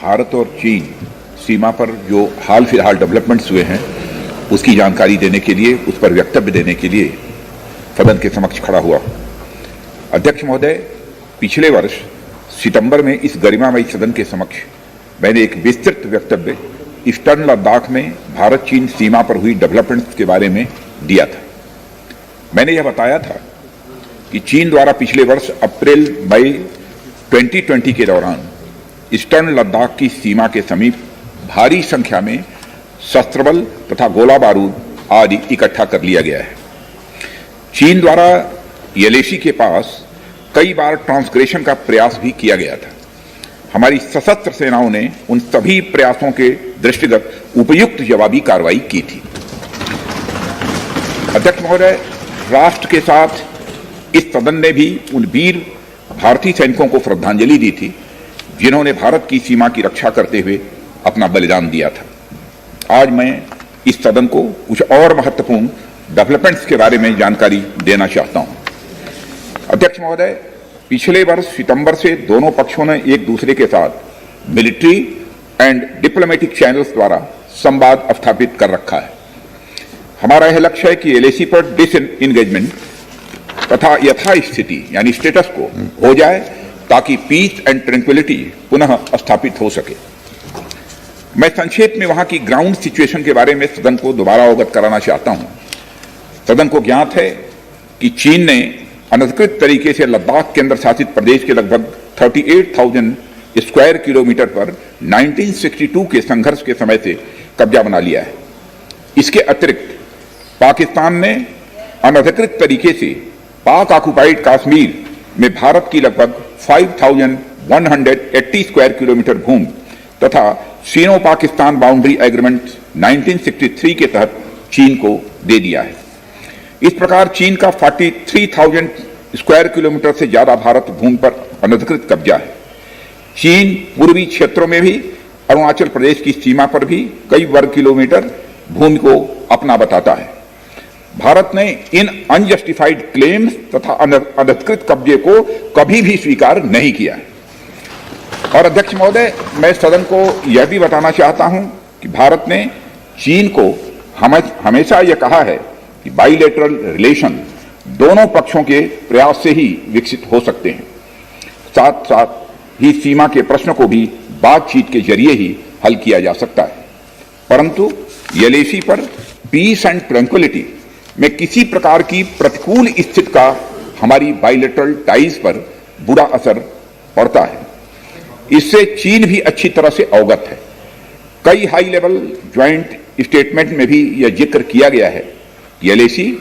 भारत और चीन सीमा पर जो हाल फिलहाल डेवलपमेंट्स हुए हैं उसकी जानकारी देने के लिए, उस पर वक्तव्य देने के लिए सदन के समक्ष खड़ा हुआ। अध्यक्ष महोदय, पिछले वर्ष सितंबर में इस गरिमामयी सदन के समक्ष मैंने एक विस्तृत वक्तव्य ईस्टर्न लद्दाख में भारत चीन सीमा पर हुई डेवलपमेंट्स के बारे में दिया था। मैंने यह बताया था कि चीन द्वारा पिछले वर्ष अप्रैल मई 2020 के दौरान ईस्टर्न लद्दाख की सीमा के समीप भारी संख्या में शस्त्र बल तथा गोला बारूद आदि इकट्ठा कर लिया गया है। चीन द्वारा एलएसी के पास कई बार ट्रांसग्रेशन का प्रयास भी किया गया था। हमारी सशस्त्र सेनाओं ने उन सभी प्रयासों के दृष्टिगत उपयुक्त जवाबी कार्रवाई की थी। अध्यक्ष महोदय, राष्ट्र के साथ इस सदन ने भी उन वीर भारतीय सैनिकों को श्रद्धांजलि दी थी जिन्होंने भारत की सीमा की रक्षा करते हुए अपना बलिदान दिया था। आज मैं इस सदन को कुछ और महत्वपूर्ण डेवलपमेंट्स के बारे में जानकारी देना चाहता हूं। अध्यक्ष महोदय, पिछले वर्ष सितंबर से दोनों पक्षों ने एक दूसरे के साथ मिलिट्री एंड डिप्लोमेटिक चैनल्स द्वारा संवाद स्थापित कर रखा है। हमारा यह लक्ष्य है कि एलएसी पर डिसएंगेजमेंट तथा यथास्थिति यानी स्टेटस को हो जाए ताकि पीस एंड ट्रैंक्विलिटी पुनः स्थापित हो सके। मैं संक्षेप में वहां की ग्राउंड सिचुएशन के बारे में सदन को दोबारा अवगत कराना चाहता हूं। सदन को ज्ञात है कि चीन ने अनधिकृत तरीके से लद्दाख केंद्र शासित प्रदेश के लगभग 38,000 स्क्वायर किलोमीटर पर 1962 के संघर्ष के समय से कब्जा बना लिया है। इसके अतिरिक्त पाकिस्तान ने अनधिकृत तरीके से पाक ऑक्युपाइड कश्मीर में भारत की लगभग 5,180 स्क्वायर किलोमीटर भूमि तथा सीनो पाकिस्तान बाउंड्री एग्रीमेंट 1963 के तहत चीन को दे दिया है। इस प्रकार चीन का 43,000 स्क्वायर किलोमीटर से ज्यादा भारत भूमि पर अनधिकृत कब्जा है। चीन पूर्वी क्षेत्रों में भी अरुणाचल प्रदेश की सीमा पर भी कई वर्ग किलोमीटर भूमि को अपना बताता है। भारत ने इन अनजस्टिफाइड क्लेम्स तथा अनधिकृत कब्जे को कभी भी स्वीकार नहीं किया है। और अध्यक्ष महोदय, मैं सदन को यह भी बताना चाहता हूं कि भारत ने चीन को हमेशा यह कहा है कि बाइलेटरल रिलेशन दोनों पक्षों के प्रयास से ही विकसित हो सकते हैं। साथ साथ ही सीमा के प्रश्न को भी बातचीत के जरिए ही हल किया जा सकता है। परंतु एलएसी पर पीस एंड ट्रैंक्विलिटी में किसी प्रकार की प्रतिकूल स्थिति का हमारी बाइलेटरल टाइज पर बुरा असर पड़ता है। इससे चीन भी अच्छी तरह से अवगत है। कई हाई लेवल ज्वाइंट स्टेटमेंट में भी यह जिक्र किया गया है कि एलएसी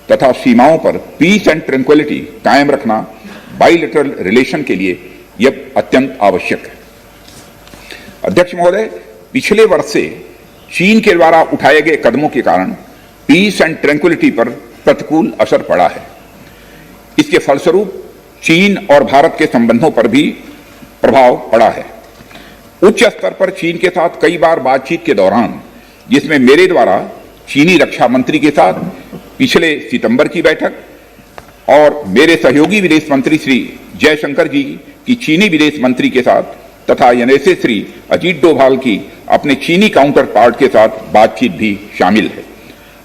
तथा सीमाओं पर पीस एंड ट्रैंक्विलिटी कायम रखना बाइलेटरल रिलेशन के लिए यह अत्यंत आवश्यक है। अध्यक्ष महोदय, पिछले वर्ष से चीन के द्वारा उठाए गए कदमों के कारण पीस एंड ट्रैंक्विलिटी पर प्रतिकूल असर पड़ा है। इसके फलस्वरूप चीन और भारत के संबंधों पर भी प्रभाव पड़ा है। उच्च स्तर पर चीन के साथ कई बार बातचीत के दौरान, जिसमें मेरे द्वारा चीनी रक्षा मंत्री के साथ पिछले सितंबर की बैठक और मेरे सहयोगी विदेश मंत्री श्री जयशंकर जी की चीनी विदेश मंत्री के साथ तथा एनएसए श्री अजीत डोभाल की अपने चीनी काउंटर पार्ट के साथ बातचीत भी शामिल है।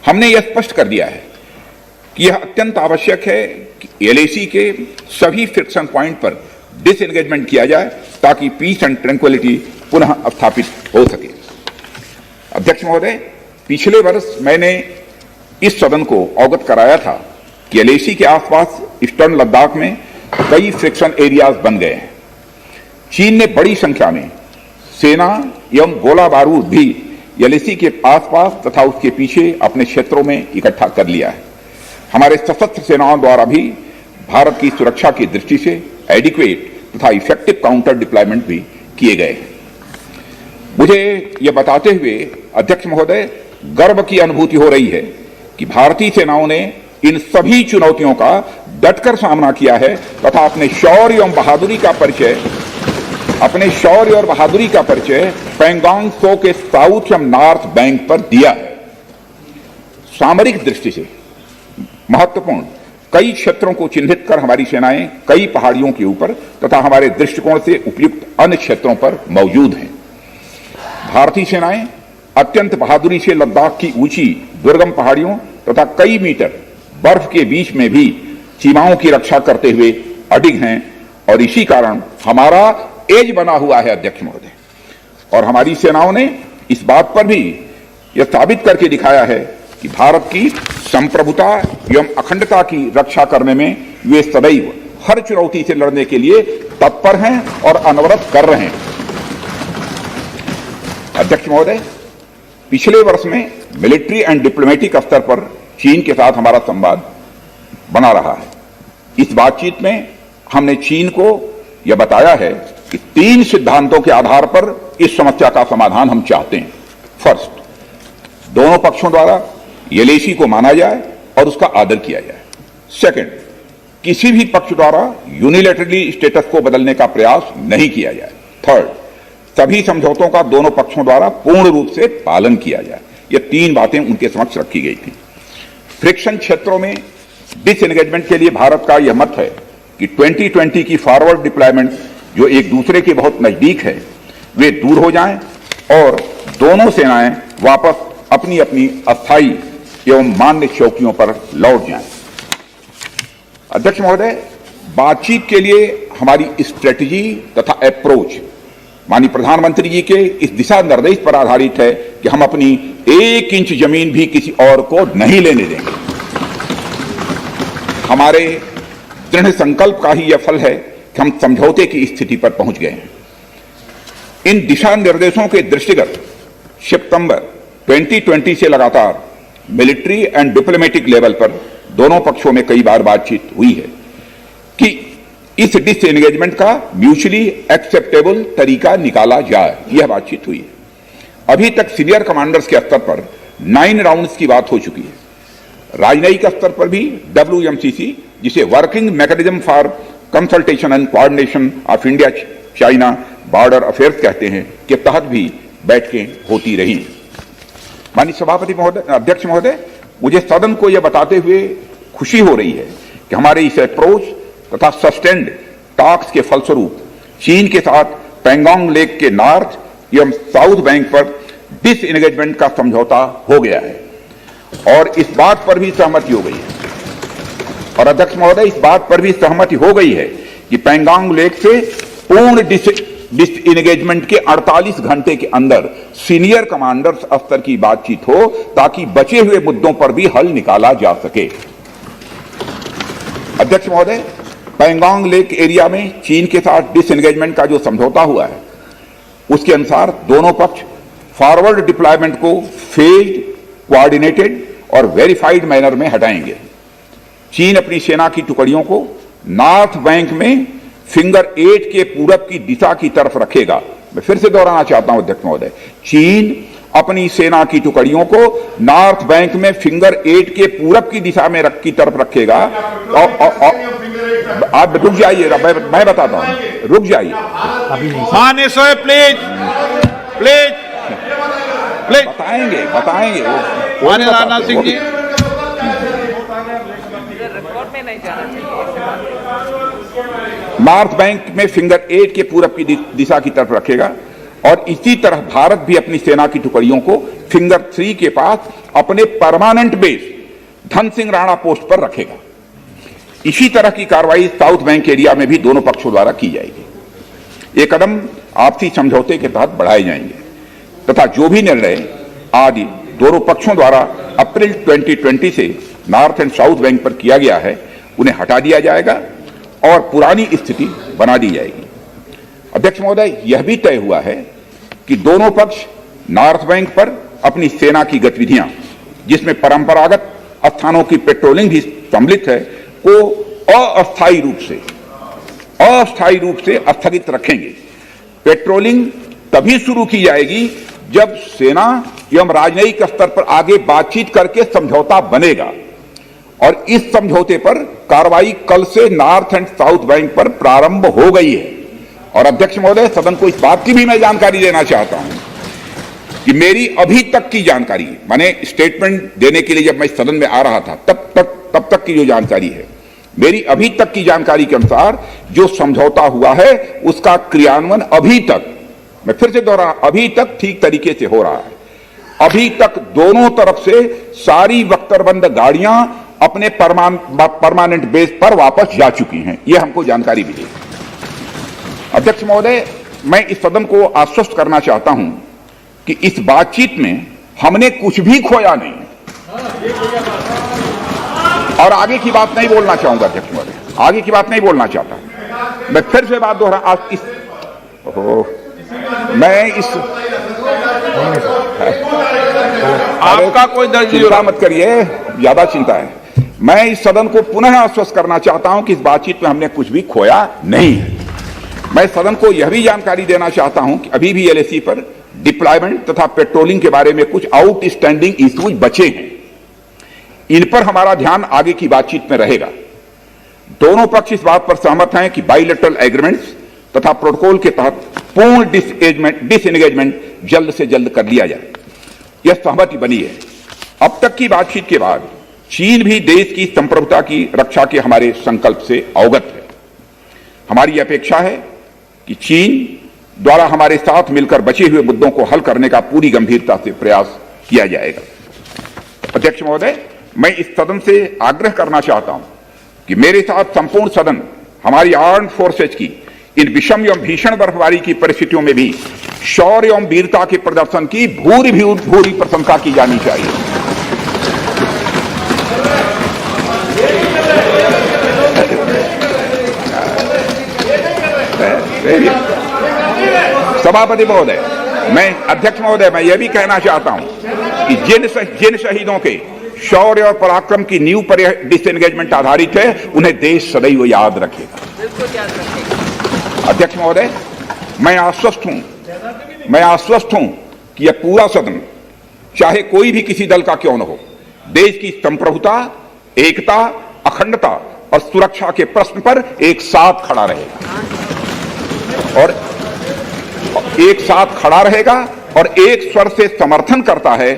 हमने यह स्पष्ट कर दिया है कि यह अत्यंत आवश्यक है कि एलएसी के सभी फ्रिक्शन पॉइंट पर डिसएंगेजमेंट किया जाए ताकि पीस एंड ट्रैंक्विलिटी पुनः स्थापित हो सके। अध्यक्ष महोदय, पिछले वर्ष मैंने इस सदन को अवगत कराया था कि एलएसी के आसपास ईस्टर्न लद्दाख में कई फ्रिक्शन एरियाज बन गए हैं। चीन ने बड़ी संख्या में सेना एवं गोला बारूद भी एलएसी के आसपास तथा उसके पीछे अपने क्षेत्रों में इकट्ठा कर लिया है। हमारे सशस्त्र सेनाओं द्वारा भी भारत की सुरक्षा की दृष्टि से एडिक्वेट तथा इफेक्टिव काउंटर डिप्लॉयमेंट भी किए गए हैं। मुझे यह बताते हुए अध्यक्ष महोदय गर्व की अनुभूति हो रही है कि भारतीय सेनाओं ने इन सभी चुनौतियों का डटकर सामना किया है तथा अपने शौर्य और बहादुरी का परिचय पैंगोंग त्सो के साउथ एवं नॉर्थ बैंक पर दिया है। सामरिक दृष्टि से महत्वपूर्ण कई क्षेत्रों को चिन्हित कर हमारी सेनाएं कई पहाड़ियों के ऊपर तथा हमारे दृष्टिकोण से उपयुक्त अन्य क्षेत्रों पर मौजूद हैं। भारतीय सेनाएं अत्यंत बहादुरी से लद्दाख की ऊंची दुर्गम पहाड़ियों तथा कई मीटर बर्फ के बीच में भी सीमाओं की रक्षा करते हुए अडिग हैं और इसी कारण हमारा एज बना हुआ है अध्यक्ष महोदय। और हमारी सेनाओं ने इस बात पर भी यह साबित करके दिखाया है कि भारत की संप्रभुता एवं अखंडता की रक्षा करने में वे सदैव हर चुनौती से लड़ने के लिए तत्पर हैं और अनवरत कर रहे हैं। अध्यक्ष महोदय, पिछले वर्ष में मिलिट्री एंड डिप्लोमेटिक स्तर पर चीन के साथ हमारा संवाद बना रहा है। इस बातचीत में हमने चीन को यह बताया है कि 3 सिद्धांतों के आधार पर इस समस्या का समाधान हम चाहते हैं। फर्स्ट, दोनों पक्षों द्वारा एलएसी को माना जाए और उसका आदर किया जाए। सेकंड, किसी भी पक्ष द्वारा यूनिलैटरली स्टेटस को बदलने का प्रयास नहीं किया जाए। थर्ड, सभी समझौतों का दोनों पक्षों द्वारा पूर्ण रूप से पालन किया जाए। ये 3 बातें उनके समक्ष रखी गई थी। फ्रिक्शन क्षेत्रों में डिसएंगेजमेंट के लिए भारत का यह मत है कि 2020 की फॉरवर्ड डिप्लॉयमेंट जो एक दूसरे के बहुत नजदीक है वे दूर हो जाएं और दोनों सेनाएं वापस अपनी अपनी अस्थायी एवं मान्य चौकियों पर लौट जाएं। अध्यक्ष महोदय, बातचीत के लिए हमारी स्ट्रेटजी तथा अप्रोच माननीय प्रधानमंत्री जी के इस दिशा निर्देश पर आधारित है कि हम अपनी 1 इंच जमीन भी किसी और को नहीं लेने देंगे। हमारे दृढ़ संकल्प का ही यह फल है कि हम समझौते की स्थिति पर पहुंच गए हैं। इन दिशा निर्देशों के दृष्टिगत सितंबर 2020 से लगातार मिलिट्री एंड डिप्लोमेटिक लेवल पर दोनों पक्षों में कई बार बातचीत हुई है कि इस डिसएंगेजमेंट का म्यूचुअली एक्सेप्टेबल तरीका निकाला जाए। यह बातचीत हुई है। अभी तक सीनियर कमांडर्स के स्तर पर 9 राउंड्स की बात हो चुकी है। राजनयिक स्तर पर भी WMCC, जिसे working mechanism for consultation and coordination of India China border affairs कहते हैं, के तहत भी बैठकें होती रही। माननीय सभापति महोदय, अध्यक्ष महोदय, मुझे सदन को यह बताते हुए खुशी हो रही है कि हमारे इस अप्रोच तथा सस्टेन्ड टॉक्स के फलस्वरूप चीन के साथ पैंगोंग लेक के नॉर्थ एवं साउथ बैंक पर डिसएंगेजमेंट का समझौता हो गया है और इस बात पर भी सहमति हो गई है। और अध्यक्ष महोदय, इस बात पर भी सहमति हो गई है कि पैंगोंग लेक से पूर्ण डिसएंगेजमेंट के 48 घंटे के अंदर सीनियर कमांडर्स स्तर की बातचीत हो ताकि बचे हुए मुद्दों पर भी हल निकाला जा सके। अध्यक्ष महोदय, पैंगोंग लेक एरिया में चीन के साथ डिसएंगेजमेंट का जो समझौता हुआ है उसके अनुसार दोनों पक्ष फॉरवर्ड डिप्लॉयमेंट को फेज्ड, कोऑर्डिनेटेड और वेरीफाइड मैनर में हटाएंगे। चीन अपनी सेना की टुकड़ियों को नॉर्थ बैंक में फिंगर 8 के पूरब की दिशा की तरफ रखेगा। मैं फिर से दोहराना चाहता हूं अध्यक्ष महोदय, चीन अपनी सेना की टुकड़ियों को नॉर्थ बैंक में फिंगर 8 के पूरब की दिशा में की तरफ रखेगा। आप रुक जाइए, मैं बताता हूं, रुक जाइए। माननीय सर, प्लीज प्लीज प्लीज बताएंगे माननीय राजनाथ सिंह जी। नॉर्थ बैंक में फिंगर 8 के पूरब की दिशा की तरफ रखेगा और इसी तरह भारत भी अपनी सेना की टुकड़ियों को फिंगर 3 के पास अपने permanent base Dhan Singh Rana post पर रखेगा। इसी तरह की कार्रवाई साउथ बैंक एरिया में भी दोनों पक्षों द्वारा की जाएगी। ये कदम आपसी समझौते के तहत बढ़ाए जाएंगे तथा जो भी निर्णय आदि दोनों पक्षों द्वारा अप्रैल 2020 से नॉर्थ एंड साउथ बैंक पर किया गया है उन्हें हटा दिया जाएगा और पुरानी स्थिति बना दी जाएगी। अध्यक्ष महोदय, यह भी तय हुआ है कि दोनों पक्ष नॉर्थ बैंक पर अपनी सेना की गतिविधियां, जिसमें परंपरागत स्थानों की पेट्रोलिंग भी सम्मिलित है, को अस्थायी रूप से स्थगित रखेंगे। पेट्रोलिंग तभी शुरू की जाएगी जब सेना एवं राजनयिक स्तर पर आगे बातचीत करके समझौता बनेगा और इस समझौते पर कार्रवाई कल से नॉर्थ एंड साउथ बैंक पर प्रारंभ हो गई है। और अध्यक्ष महोदय, सदन को इस बात की भी मैं जानकारी देना चाहता हूं कि मेरी अभी तक की जानकारी, माने स्टेटमेंट देने के लिए जब मैं सदन में आ रहा था तब तक की जो जानकारी है, मेरी अभी तक की जानकारी के अनुसार जो समझौता हुआ है उसका क्रियान्वयन अभी तक मैं फिर से दोहरा, अभी तक ठीक तरीके से हो रहा है। अभी तक दोनों तरफ से सारी बख्तरबंद गाड़ियां अपने परमानेंट बेस पर वापस जा चुकी हैं, यह हमको जानकारी मिली। अध्यक्ष महोदय, मैं इस सदन को आश्वस्त करना चाहता हूं कि इस बातचीत में हमने कुछ भी खोया नहीं और आगे की बात नहीं बोलना चाहूंगा। अध्यक्ष महोदय, आगे की बात नहीं बोलना चाहता। मैं फिर से बात दोहरा, आज इस आपका कोई दर्ज चिंता मत करिए, ज्यादा चिंता है। मैं इस सदन को पुनः आश्वस्त करना चाहता हूं कि इस बातचीत में हमने कुछ भी खोया नहीं है। मैं सदन को यह भी जानकारी देना चाहता हूं कि अभी भी एलएसी पर डिप्लॉयमेंट तथा पेट्रोलिंग के बारे में कुछ आउटस्टैंडिंग इश्यूज बचे हैं। इन पर हमारा ध्यान आगे की बातचीत में रहेगा। दोनों पक्ष इस बात पर सहमत हैं कि बाइलेटरल एग्रीमेंट्स तथा प्रोटोकॉल के तहत पूर्ण डिसएंगेजमेंट जल्द से जल्द कर लिया जाए, यह सहमति बनी है। अब तक की बातचीत के बाद चीन भी देश की संप्रभुता की रक्षा के हमारे संकल्प से अवगत है। हमारी अपेक्षा है कि चीन द्वारा हमारे साथ मिलकर बचे हुए मुद्दों को हल करने का पूरी गंभीरता से प्रयास किया जाएगा। अध्यक्ष महोदय, मैं इस सदन से आग्रह करना चाहता हूं कि मेरे साथ संपूर्ण सदन हमारी आर्म्ड फोर्सेज की इन विषम एवं भीषण बर्फबारी की परिस्थितियों में भी शौर्य एवं वीरता के प्रदर्शन की भूरी प्रशंसा की जानी चाहिए। सभापति महोदय, अध्यक्ष महोदय, मैं यह भी कहना चाहता हूं कि जिन शहीदों के शौर्य और पराक्रम की नींव पर यह डिसएंगेजमेंट आधारित है, उन्हें देश सदैव याद रखेगा। अध्यक्ष महोदय, मैं आश्वस्त हूं कि यह पूरा सदन, चाहे कोई भी किसी दल का क्यों न हो, देश की संप्रभुता, एकता, अखंडता और सुरक्षा के प्रश्न पर एक साथ खड़ा रहेगा और एक स्वर से समर्थन करता है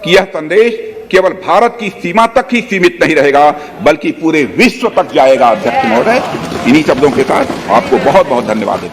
कि यह संदेश केवल भारत की सीमा तक ही सीमित नहीं रहेगा, बल्कि पूरे विश्व तक जाएगा। अध्यक्ष महोदय, इन्हीं शब्दों के साथ आपको बहुत बहुत धन्यवाद देता हूं।